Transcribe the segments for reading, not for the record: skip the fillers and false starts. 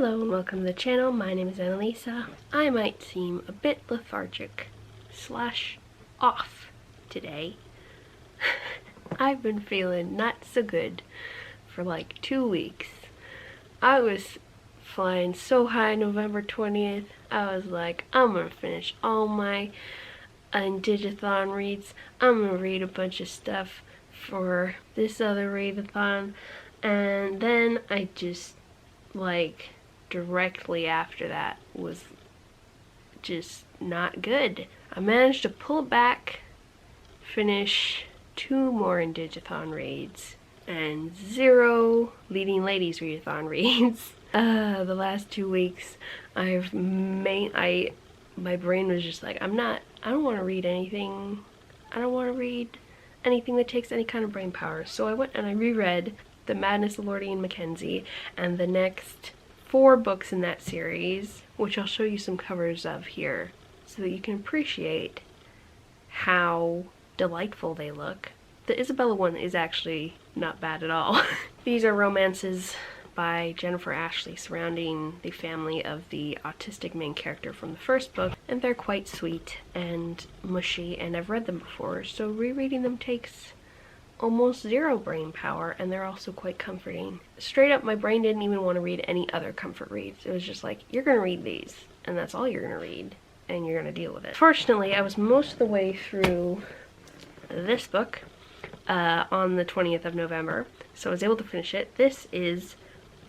Hello and welcome to the channel. My name is Annalisa. I might seem a bit lethargic / off today. I've been feeling not so good for like 2 weeks. I was flying so high November 20th. I was like, I'm gonna finish all my Digithon reads. I'm gonna read a bunch of stuff for this other readathon, and then I just like directly after that was just not good. I managed to pull it back, finish 2 more Digithon reads, and 0 Leading Ladies readathon reads. The last 2 weeks my brain was just like, I don't want to read anything. I don't want to read anything that takes any kind of brain power. So I went and I reread The Madness of Lord Ian Mackenzie and the next 4 books in that series, which I'll show you some covers of here so that you can appreciate how delightful they look. The Isabella one is actually not bad at all. These are romances by Jennifer Ashley surrounding the family of the autistic main character from the first book, and they're quite sweet and mushy, and I've read them before, so rereading them takes almost 0 brain power, and they're also quite comforting. Straight up, my brain didn't even want to read any other comfort reads. It was just like, you're gonna read these, and that's all you're gonna read, and you're gonna deal with it. Fortunately, I was most of the way through this book on the 20th of November, so I was able to finish it. This is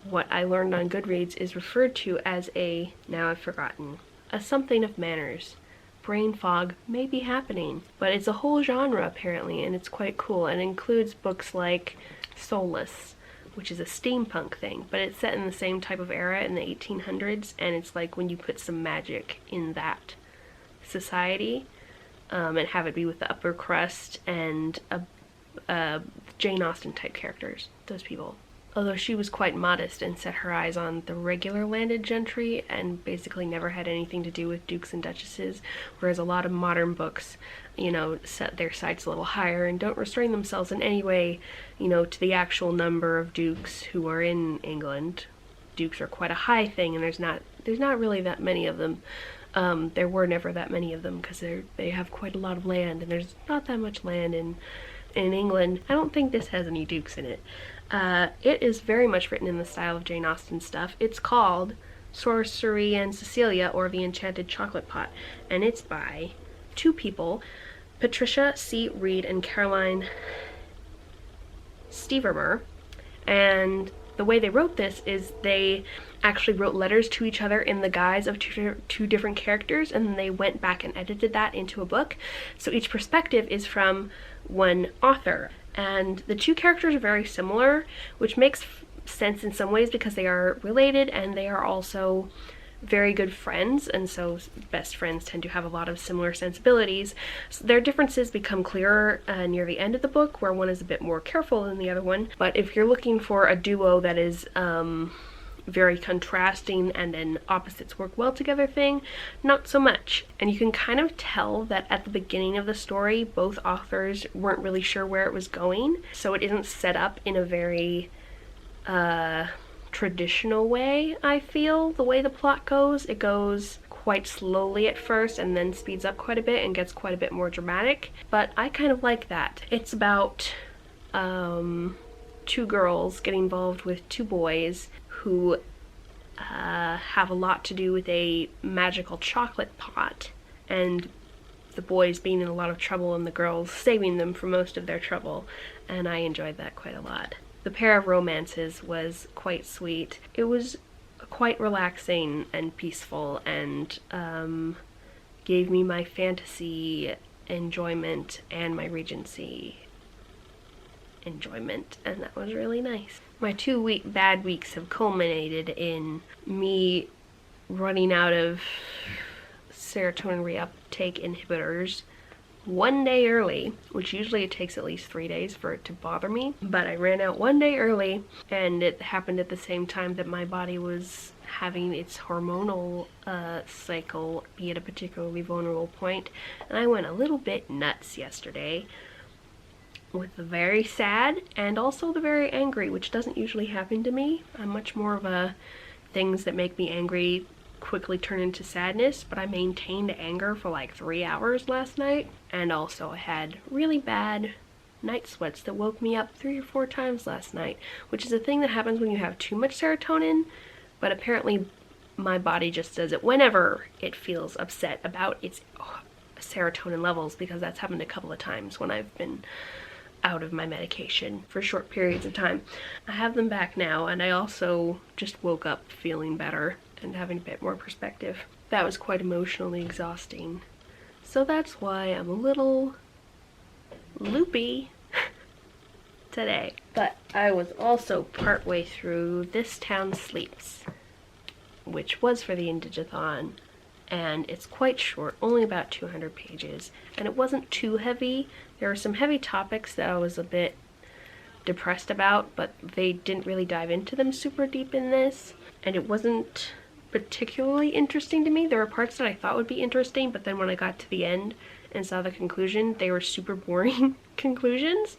what I learned on Goodreads is referred to as a, now I've forgotten, a something of manners. Brain fog may be happening, but it's a whole genre apparently, and it's quite cool, and includes books like Soulless, which is a steampunk thing, but it's set in the same type of era in the 1800s, and it's like when you put some magic in that society, and have it be with the upper crust and Jane Austen type characters, those people. Although she was quite modest and set her eyes on the regular landed gentry and basically never had anything to do with dukes and duchesses, whereas a lot of modern books, you know, set their sights a little higher and don't restrain themselves in any way, you know, to the actual number of dukes who are in England. Dukes are quite a high thing, and there's not really that many of them. There were never that many of them because they have quite a lot of land, and there's not that much land in England. I don't think this has any dukes in it. It is very much written in the style of Jane Austen stuff. It's called Sorcery and Cecilia, or The Enchanted Chocolate Pot, and it's by 2 people, Patricia C. Wrede and Caroline Stevermer, and the way they wrote this is they actually wrote letters to each other in the guise of two different characters, and then they went back and edited that into a book. So each perspective is from one author, and the 2 characters are very similar, which makes sense in some ways because they are related and they are also very good friends, and so best friends tend to have a lot of similar sensibilities. So their differences become clearer near the end of the book, where one is a bit more careful than the other one. But if you're looking for a duo that is very contrasting and then opposites work well together thing, not so much. And you can kind of tell that at the beginning of the story both authors weren't really sure where it was going, so it isn't set up in a very traditional way. I feel the way the plot goes, it goes quite slowly at first and then speeds up quite a bit and gets quite a bit more dramatic, but I kind of like that. It's about 2 girls getting involved with 2 boys who have a lot to do with a magical chocolate pot, and the boys being in a lot of trouble and the girls saving them from most of their trouble, and I enjoyed that quite a lot. The pair of romances was quite sweet. It was quite relaxing and peaceful, and gave me my fantasy enjoyment and my Regency enjoyment, and that was really nice. My 2 bad weeks have culminated in me running out of serotonin reuptake inhibitors 1 day early, which usually it takes at least 3 days for it to bother me, but I ran out 1 day early, and it happened at the same time that my body was having its hormonal cycle be at a particularly vulnerable point, and I went a little bit nuts yesterday with the very sad and also the very angry, which doesn't usually happen to me. I'm much more of a things that make me angry quickly turn into sadness, but I maintained anger for like 3 hours last night. And also I had really bad night sweats that woke me up 3 or 4 times last night, which is a thing that happens when you have too much serotonin, but apparently my body just does it whenever it feels upset about its serotonin levels, because that's happened a couple of times when I've been out of my medication for short periods of time. I have them back now, and I also just woke up feeling better and having a bit more perspective. That was quite emotionally exhausting. So that's why I'm a little loopy today. But I was also partway through This Town Sleeps, which was for the Indigathon, and it's quite short, only about 200 pages, and it wasn't too heavy. There were some heavy topics that I was a bit depressed about, but they didn't really dive into them super deep in this, and it wasn't particularly interesting to me. There were parts that I thought would be interesting, but then when I got to the end and saw the conclusion, they were super boring conclusions.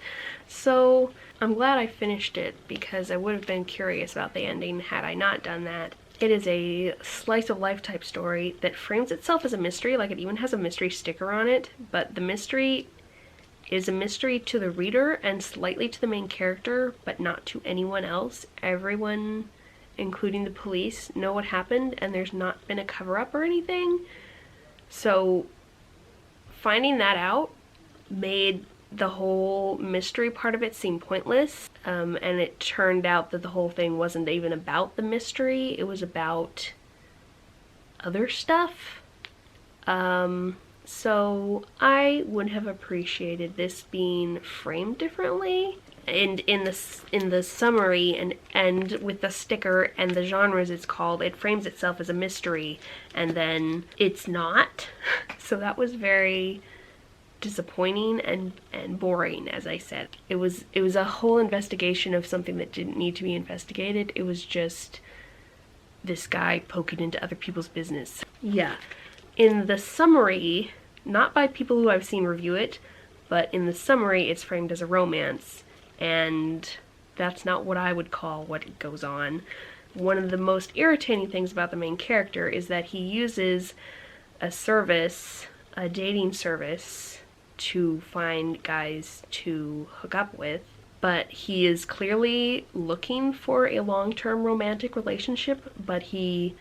So I'm glad I finished it, because I would have been curious about the ending had I not done that. It is a slice of life type story that frames itself as a mystery, like it even has a mystery sticker on it, but the mystery is a mystery to the reader and slightly to the main character, but not to anyone else. Everyone, including the police, know what happened, and there's not been a cover-up or anything. So finding that out made the whole mystery part of it seem pointless, and it turned out that the whole thing wasn't even about the mystery, it was about other stuff. So I would have appreciated this being framed differently, and in the summary and with the sticker and the genres it's called, it frames itself as a mystery, and then it's not. So that was very disappointing and boring, as I said. It was a whole investigation of something that didn't need to be investigated. It was just this guy poking into other people's business. Yeah. In the summary, not by people who I've seen review it, but in the summary it's framed as a romance, and that's not what I would call what goes on. One of the most irritating things about the main character is that he uses a service, a dating service, to find guys to hook up with, but he is clearly looking for a long-term romantic relationship, but he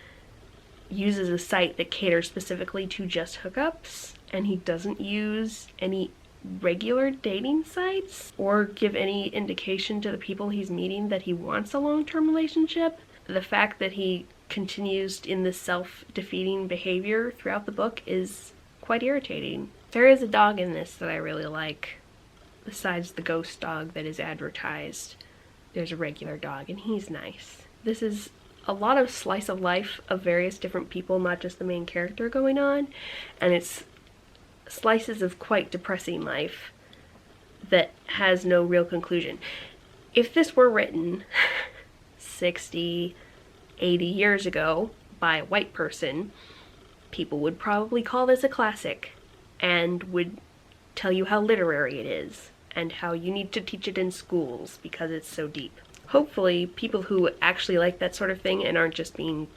uses a site that caters specifically to just hookups, and he doesn't use any regular dating sites or give any indication to the people he's meeting that he wants a long-term relationship. The fact that he continues in this self-defeating behavior throughout the book is quite irritating. There is a dog in this that I really like. Besides the ghost dog that is advertised, there's a regular dog, and he's nice. This is a lot of slice of life of various different people, not just the main character going on, and it's slices of quite depressing life that has no real conclusion. If this were written 60, 80 years ago by a white person, people would probably call this a classic and would tell you how literary it is and how you need to teach it in schools because it's so deep. Hopefully, people who actually like that sort of thing and aren't just being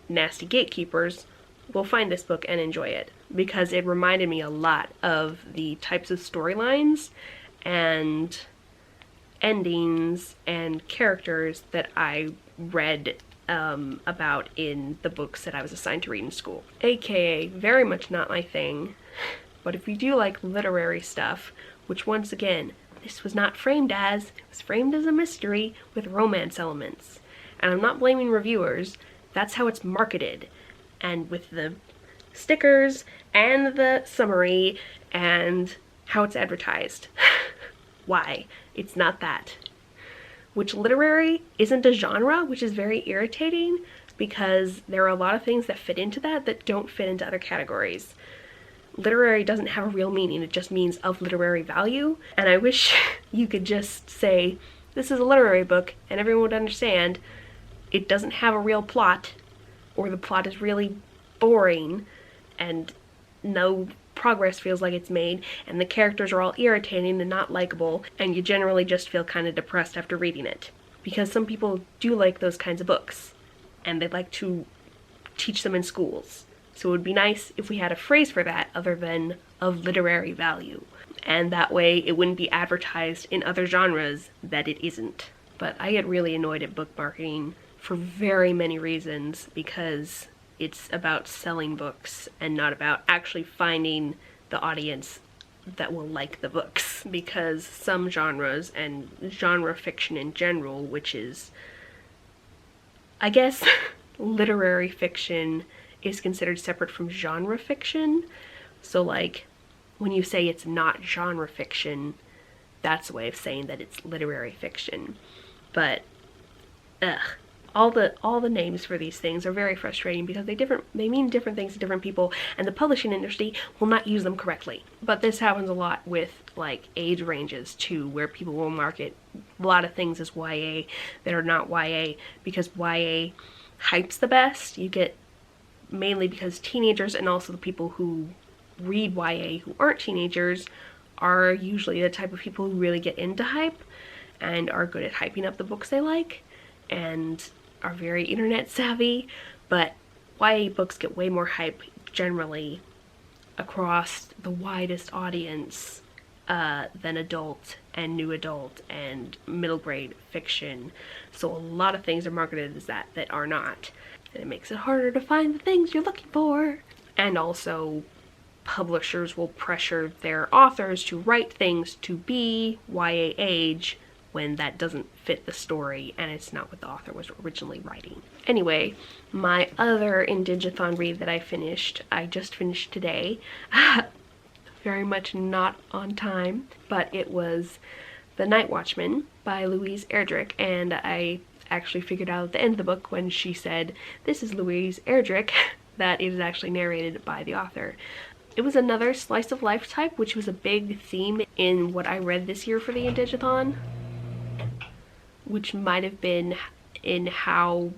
nasty gatekeepers will find this book and enjoy it, because it reminded me a lot of the types of storylines and endings and characters that I read about in the books that I was assigned to read in school. AKA very much not my thing, but if you do like literary stuff, which once again, this was not framed as, it was framed as a mystery with romance elements. And I'm not blaming reviewers, that's how it's marketed. And with the stickers and the summary and how it's advertised. Why? It's not that. Which literary isn't a genre, which is very irritating because there are a lot of things that fit into that don't fit into other categories. Literary doesn't have a real meaning, it just means of literary value, and I wish you could just say, this is a literary book, and everyone would understand it doesn't have a real plot, or the plot is really boring, and no progress feels like it's made, and the characters are all irritating and not likable, and you generally just feel kind of depressed after reading it. Because some people do like those kinds of books. and they'd like to teach them in schools. So it would be nice if we had a phrase for that other than of literary value. And that way it wouldn't be advertised in other genres that it isn't. But I get really annoyed at book marketing for very many reasons, because it's about selling books and not about actually finding the audience that will like the books. Because some genres, and genre fiction in general, which is, I guess, literary fiction is considered separate from genre fiction. So like, when you say it's not genre fiction, that's a way of saying that it's literary fiction. But all the names for these things are very frustrating, because they mean different things to different people, and the publishing industry will not use them correctly. But this happens a lot with like age ranges too, where people will market a lot of things as YA that are not YA, because YA hypes the best. You get, mainly because teenagers and also the people who read YA who aren't teenagers are usually the type of people who really get into hype and are good at hyping up the books they like and are very internet savvy. But YA books get way more hype generally across the widest audience than adult and new adult and middle grade fiction. So a lot of things are marketed as that are not. And it makes it harder to find the things you're looking for. And also, publishers will pressure their authors to write things to be YA age when that doesn't fit the story and it's not what the author was originally writing. Anyway, my other Indigathon read that I just finished today, very much not on time, but it was The Night Watchman by Louise Erdrich, and I actually figured out at the end of the book when she said, "This is Louise Erdrich," that it is actually narrated by the author. It was another slice of life type, which was a big theme in what I read this year for the Indigathon, which might have been in how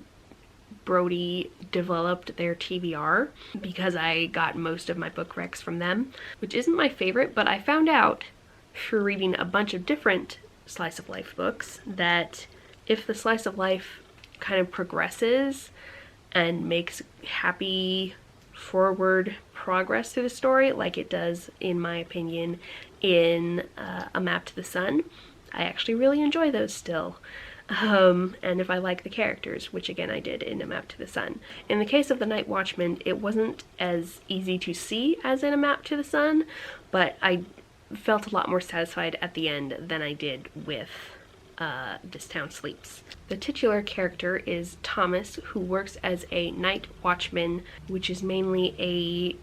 Wrede developed their TBR, because I got most of my book recs from them, which isn't my favorite, but I found out through reading a bunch of different slice of life books that if the slice of life kind of progresses and makes happy forward progress through the story, like it does, in my opinion, in A Map to the Sun, I actually really enjoy those still. And if I like the characters, which again I did in A Map to the Sun. In the case of The Night Watchman, it wasn't as easy to see as in A Map to the Sun, but I felt a lot more satisfied at the end than I did with This Town Sleeps. The titular character is Thomas, who works as a night watchman, which is mainly a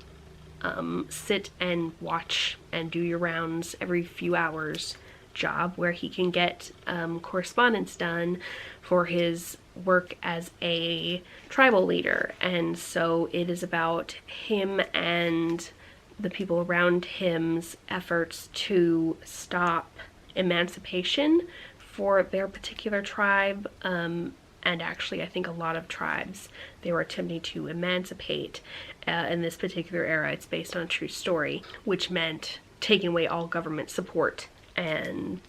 sit and watch and do your rounds every few hours job, where he can get correspondence done for his work as a tribal leader. And so it is about him and the people around him's efforts to stop emancipation for their particular tribe, and actually I think a lot of tribes they were attempting to emancipate. In this particular era, it's based on a true story, which meant taking away all government support and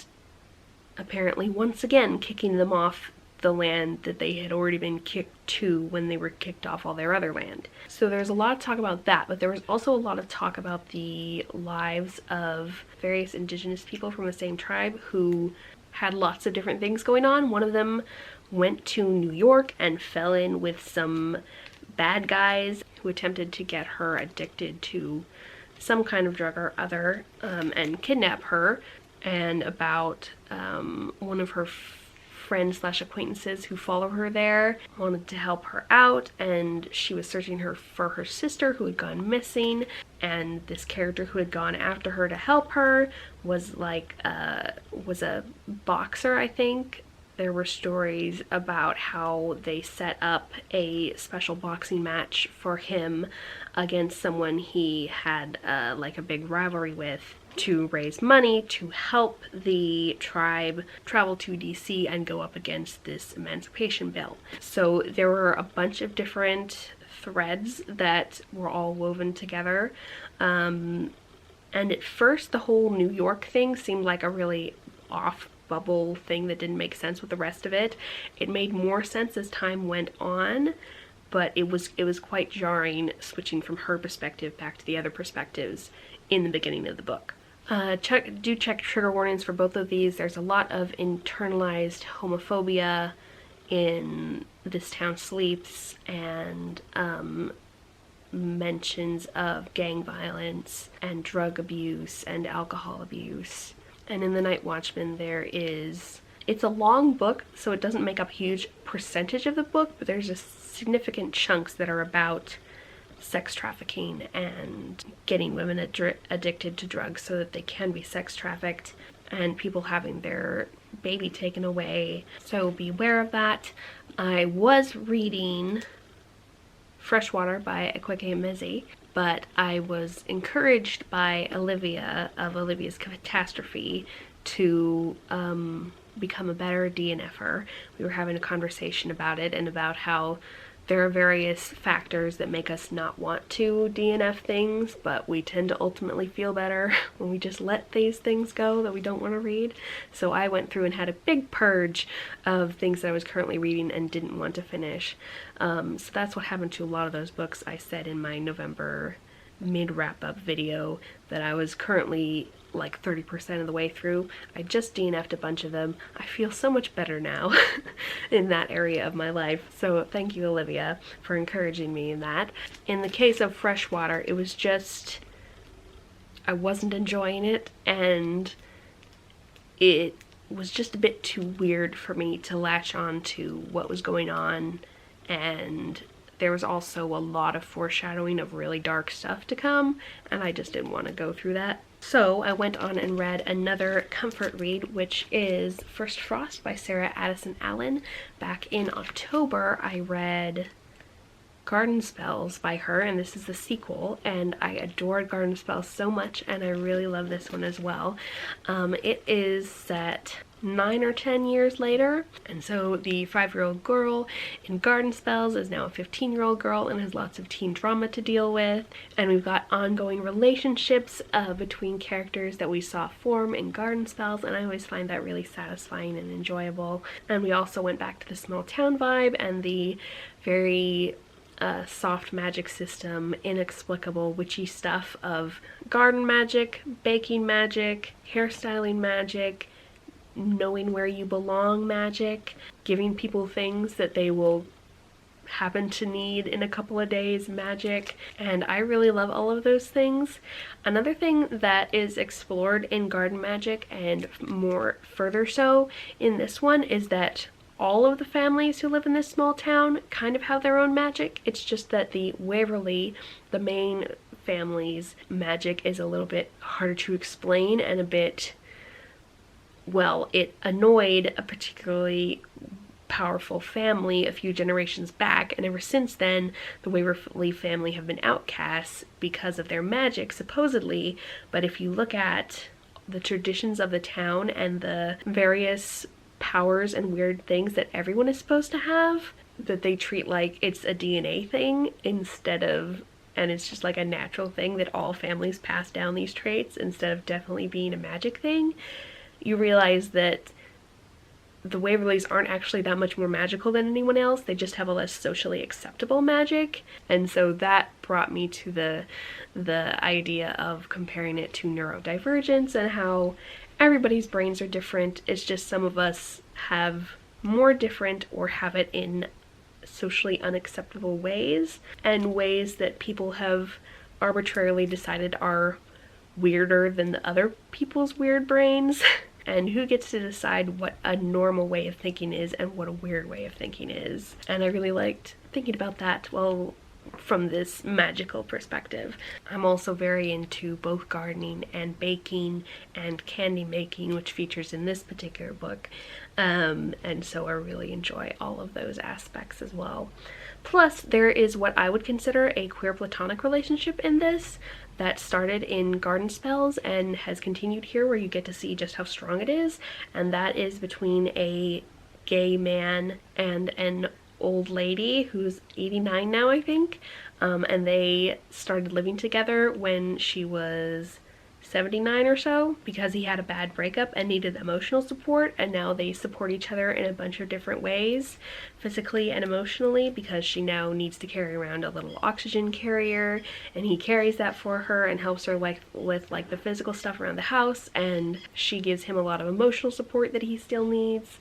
apparently once again kicking them off the land that they had already been kicked to when they were kicked off all their other land. So there's a lot of talk about that, but there was also a lot of talk about the lives of various indigenous people from the same tribe who had lots of different things going on. One of them went to New York and fell in with some bad guys who attempted to get her addicted to some kind of drug or other and kidnap her, and about one of her friends slash acquaintances who follow her there wanted to help her out, and she was searching for her sister who had gone missing, and this character who had gone after her to help her was like was a boxer, I think. There were stories about how they set up a special boxing match for him against someone he had like a big rivalry with, to raise money to help the tribe travel to DC and go up against this emancipation bill. So there were a bunch of different threads that were all woven together. And at first the whole New York thing seemed like a really bubble thing that didn't make sense with the rest of it. It made more sense as time went on, but it was quite jarring switching from her perspective back to the other perspectives in the beginning of the book. Do check trigger warnings for both of these. There's a lot of internalized homophobia in This Town Sleeps, and mentions of gang violence and drug abuse and alcohol abuse. And in the Night Watchman it's a long book, so it doesn't make up a huge percentage of the book, but there's just significant chunks that are about sex trafficking and getting women addicted to drugs so that they can be sex trafficked, and people having their baby taken away. So beware of that. I was reading Freshwater by Akwaeke Emezi, but I was encouraged by Olivia of Olivia's Catastrophe to become a better DNFer. We were having a conversation about it and about how there are various factors that make us not want to DNF things, but we tend to ultimately feel better when we just let these things go that we don't want to read. So I went through and had a big purge of things that I was currently reading and didn't want to finish. So that's what happened to a lot of those books. I said in my November mid-wrap-up video that I was currently like 30% of the way through. I just DNF'd a bunch of them. I feel so much better now in that area of my life. So thank you, Olivia, for encouraging me in that. In the case of Freshwater, it was just, I wasn't enjoying it, and it was just a bit too weird for me to latch on to what was going on, and there was also a lot of foreshadowing of really dark stuff to come, and I just didn't want to go through that. So I went on and read another comfort read, which is First Frost by Sarah Addison Allen. Back in October, I read Garden Spells by her, and this is the sequel, and I adored Garden Spells so much, and I really love this one as well. It is set 9 or 10 years later, and so the 5-year-old girl in Garden Spells is now a 15-year-old girl and has lots of teen drama to deal with, and we've got ongoing relationships between characters that we saw form in Garden Spells, and I always find that really satisfying and enjoyable. And we also went back to the small town vibe and the very soft magic system, inexplicable witchy stuff of garden magic, baking magic, hairstyling magic, knowing where you belong magic, giving people things that they will happen to need in a couple of days magic, and I really love all of those things. Another thing that is explored in garden magic, and more further so in this one, is that all of the families who live in this small town kind of have their own magic. It's just that the Waverly, the main family's magic, is a little bit harder to explain and a bit, well, it annoyed a particularly powerful family a few generations back, and ever since then the Waverly family have been outcasts because of their magic, supposedly. But if you look at the traditions of the town and the various powers and weird things that everyone is supposed to have, that they treat like it's a DNA thing instead of, and it's just like a natural thing that all families pass down these traits instead of definitely being a magic thing, you realize that the Waverlys aren't actually that much more magical than anyone else. They just have a less socially acceptable magic. And so that brought me to the idea of comparing it to neurodivergence and how everybody's brains are different. It's just some of us have more different or have it in socially unacceptable ways, and ways that people have arbitrarily decided are weirder than the other people's weird brains. And who gets to decide what a normal way of thinking is and what a weird way of thinking is. And I really liked thinking about that, well, from this magical perspective. I'm also very into both gardening and baking and candy making, which features in this particular book. And so I really enjoy all of those aspects as well. Plus, there is what I would consider a queer platonic relationship in this that started in Garden Spells and has continued here, where you get to see just how strong it is, and that is between a gay man and an old lady who's 89 now, I think, and they started living together when she was 79 or so, because he had a bad breakup and needed emotional support, and now they support each other in a bunch of different ways, physically and emotionally, because she now needs to carry around a little oxygen carrier, and he carries that for her and helps her with the physical stuff around the house, and she gives him a lot of emotional support that he still needs.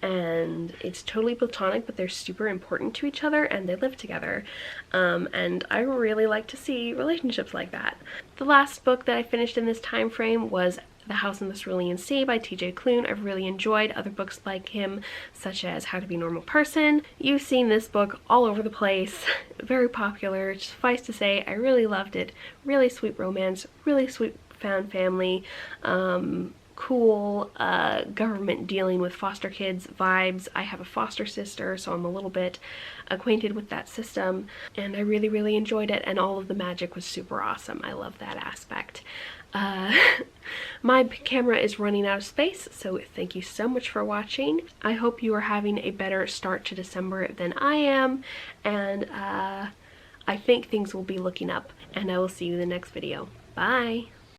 And it's totally platonic, but they're super important to each other, and they live together. And I really like to see relationships like that. The last book that I finished in this time frame was The House in the Cerulean Sea by TJ Klune. I've really enjoyed other books like him, such as How to Be a Normal Person. You've seen this book all over the place. Very popular. Suffice to say, I really loved it. Really sweet romance, really sweet found family. Cool government dealing with foster kids vibes. I have a foster sister, so I'm a little bit acquainted with that system, and I really enjoyed it, and all of the magic was super awesome. I love that aspect. My camera is running out of space, so thank you so much for watching. I hope you are having a better start to December than I am, and I think things will be looking up, and I will see you in the next video. Bye!